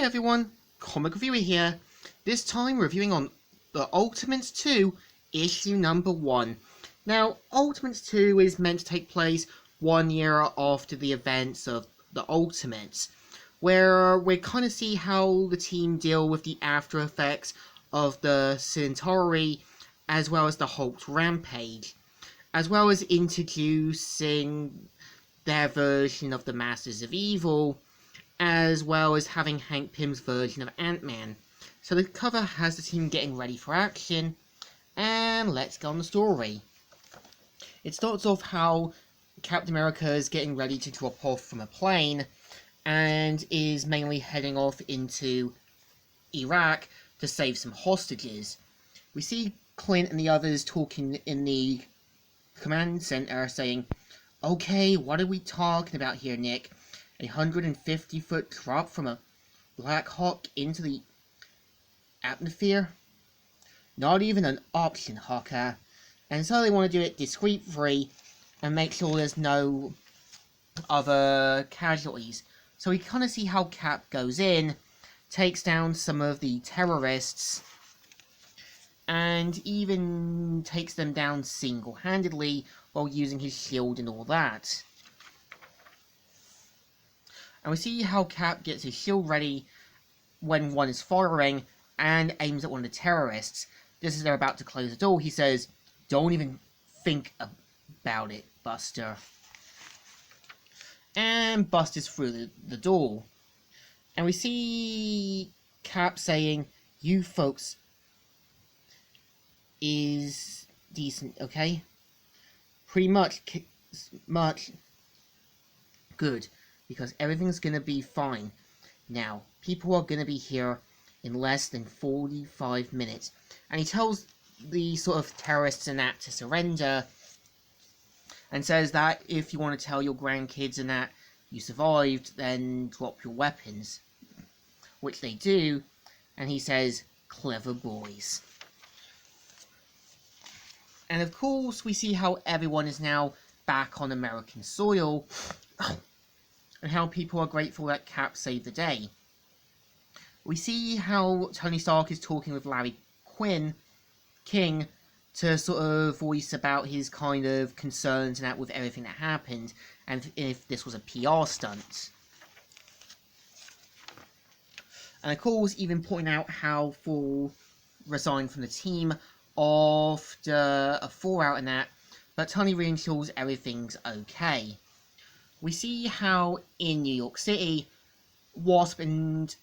Hi everyone, Comic Reviewer here. This time reviewing on the Ultimates 2, issue number 1. Now, Ultimates 2 is meant to take place 1 year after the events of the Ultimates, where we kind of see how the team deal with the after effects of the Centauri, as well as the Hulk's rampage, as well as introducing their version of the Masters of Evil, as well as having Hank Pym's version of Ant-Man. So the cover has the team getting ready for action, and let's go on the story. It starts off how Captain America is getting ready to drop off from a plane, and is mainly heading off into Iraq to save some hostages. We see Clint and the others talking in the command center saying, "Okay, what are we talking about here, Nick? 150-foot drop from a Black Hawk into the atmosphere? Not even an option, Hawkeye." And so they want to do it discreet-free and make sure there's no other casualties. So we kind of see how Cap goes in, takes down some of the terrorists, and even takes them down single-handedly while using his shield and all that. And we see how Cap gets his shield ready when one is firing and aims at one of the terrorists. Just as they're about to close the door, he says, "Don't even think about it, Buster." And Buster's through the door. And we see Cap saying, "You folks is decent, okay? Pretty much good, because everything's gonna be fine. Now, people are gonna be here in less than 45 minutes. And he tells the sort of terrorists and that to surrender, and says that if you want to tell your grandkids and that you survived, then drop your weapons. Which they do, and he says, "Clever boys." And of course, we see how everyone is now back on American soil, and how people are grateful that Cap saved the day. We see how Tony Stark is talking with Larry King to sort of voice about his kind of concerns and that with everything that happened, and if this was a PR stunt. And of course, even pointing out how Thor resigned from the team after a fallout and that, but Tony reassures everything's okay. We see how in New York City, Wasp and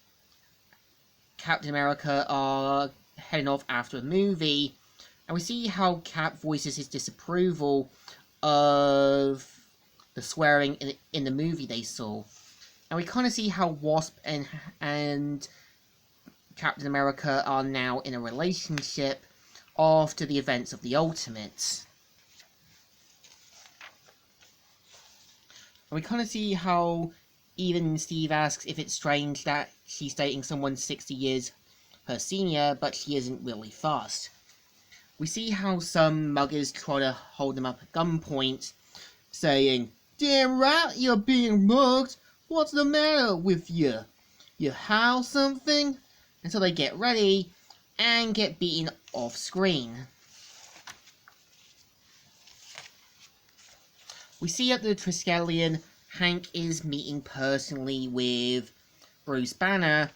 Captain America are heading off after a movie, and we see how Cap voices his disapproval of the swearing in the movie they saw. And we kind of see how Wasp and Captain America are now in a relationship after the events of the Ultimates. And we kind of see how even Steve asks if it's strange that she's dating someone 60 years her senior, but she isn't really fast. We see how some muggers try to hold them up at gunpoint, saying, "Damn right you're being mugged. What's the matter with you? You howl something?" And so they get ready and get beaten off screen. We see at the Triskelion, Hank is meeting personally with Bruce Banner,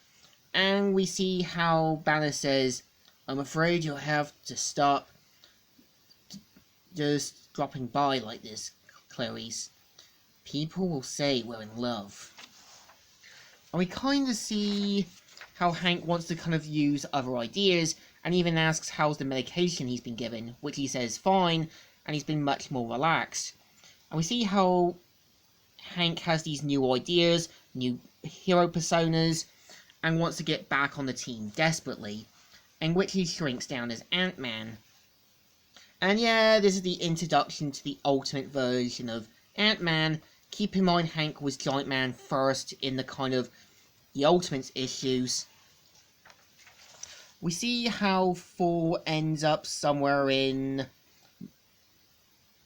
and we see how Banner says, "I'm afraid you'll have to stop just dropping by like this, Clarice. People will say we're in love." And we kind of see how Hank wants to kind of use other ideas, and even asks how's the medication he's been given, which he says fine, and he's been much more relaxed. And we see how Hank has these new ideas, new hero personas, and wants to get back on the team desperately, in which he shrinks down as Ant-Man. And yeah, this is the introduction to the ultimate version of Ant-Man. Keep in mind Hank was Giant Man first in the kind of the Ultimates issues. We see how Thor ends up somewhere in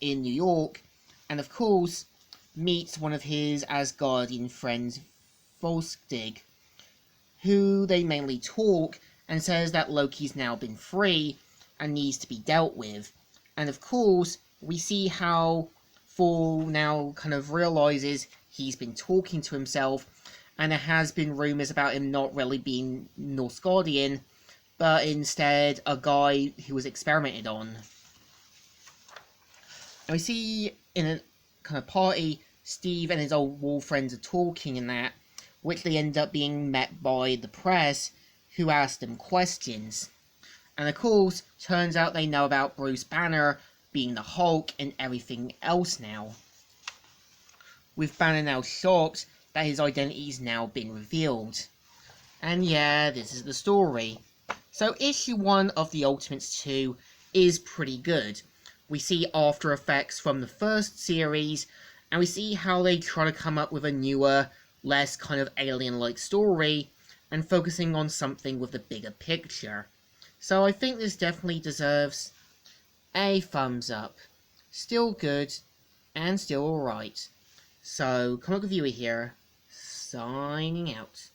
New York, and of course meets one of his Asgardian friends, Volstagg. who they mainly talk and says that Loki's now been free and needs to be dealt with. And of course, we see how Thor now kind of realizes he's been talking to himself, and there has been rumors about him not really being Northgardian, but instead a guy who was experimented on. And we see in a kind of party, Steve and his old war friends are talking and that, which they end up being met by the press, who ask them questions. And of course, turns out they know about Bruce Banner being the Hulk and everything else now. With Banner now shocked that his identity's now been revealed. And yeah, this is the story. So issue 1 of the Ultimates 2 is pretty good. We see after effects from the first series, and we see how they try to come up with a newer, less kind of alien-like story, and focusing on something with the bigger picture. So I think this definitely deserves a thumbs up. Still good, and still alright. So, Comic Reviewer here, signing out.